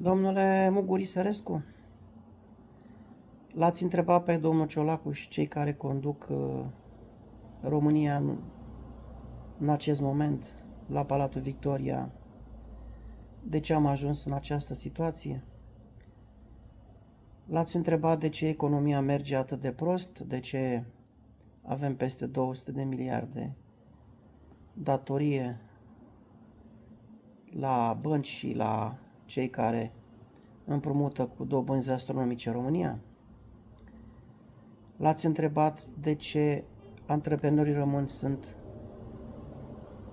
Domnule Muguri Sărescu, l-ați întrebat pe domnul Ciolacu și cei care conduc România în acest moment la Palatul Victoria de ce am ajuns în această situație? L-ați întrebat de ce economia merge atât de prost, de ce avem peste 200 de miliarde datorie la bănci și la cei care împrumută cu dobânzi astronomice România? L-ați întrebat de ce antreprenorii români sunt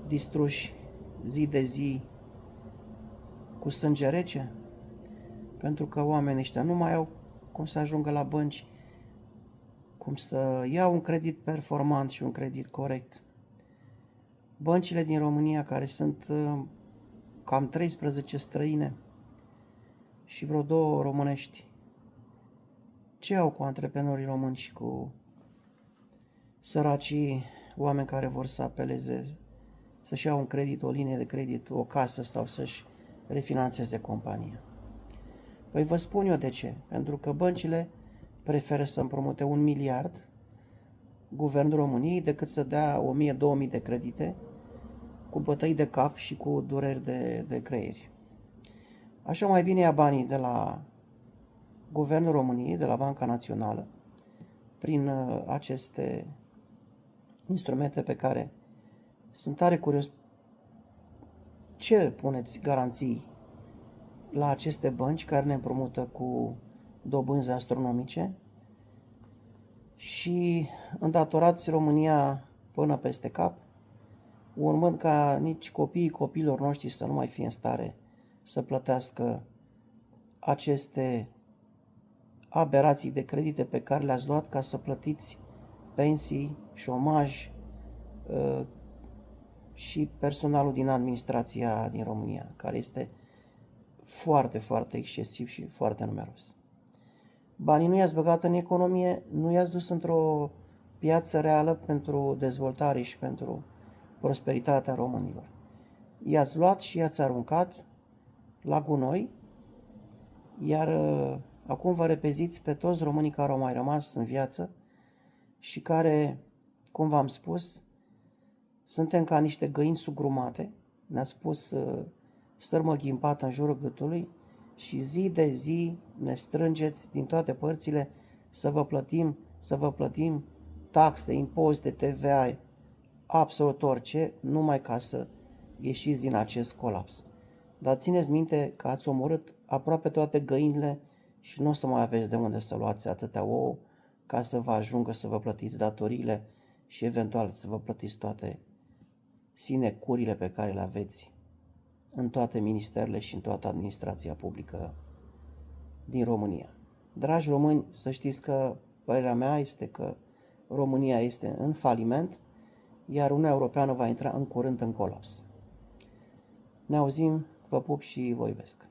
distruși zi de zi cu sânge rece? Pentru că oamenii ăștia nu mai au cum să ajungă la bănci, cum să iau un credit performant și un credit corect. Băncile din România, care sunt cam 13 străine și vreo 2 românești, ce au cu antreprenorii români și cu săracii oameni care vor să apeleze, să-și iau un credit, o linie de credit, o casă sau să-și refinanțeze compania? Păi vă spun eu de ce. Pentru că băncile preferă să împrumute 1 miliard Guvernul României decât să dea 1000-2000 de credite cu bătăi de cap și cu dureri de creieri. Așa mai bine ia banii de la Guvernul României, de la Banca Națională, prin aceste instrumente pe care sunt tare curios. Ce puneți garanții la aceste bănci care ne împrumută cu dobânzi astronomice și îndatorați România până peste cap, urmând ca nici copiii copiilor noștri să nu mai fie în stare să plătească aceste aberații de credite pe care le-ați luat ca să plătiți pensii, șomaj și personalul din administrația din România, care este foarte, foarte excesiv și foarte numeros. Banii nu i-ați băgat în economie, nu i-ați dus într-o piață reală pentru dezvoltare și pentru prosperitatea românilor. I-ați luat și i-ați aruncat la gunoi, iar acum vă repeziți pe toți românii care au mai rămas în viață și care, cum v-am spus, suntem ca niște găini sugrumate. Ne-ați pus sârmă ghimpată în jurul gâtului și zi de zi ne strângeți din toate părțile să vă plătim taxe, impozite, TVA, absolut orice, numai ca să ieșiți din acest colaps. Dar țineți minte că ați omorât aproape toate găinile și nu o să mai aveți de unde să luați atâtea ouă ca să vă ajungă să vă plătiți datoriile și eventual să vă plătiți toate sinecurile pe care le aveți în toate ministerele și în toată administrația publică din România. Dragi români, să știți că părerea mea este că România este în faliment, iar Uniunea Europeană va intra în curând în colaps. Ne auzim, vă pup și vă iubesc.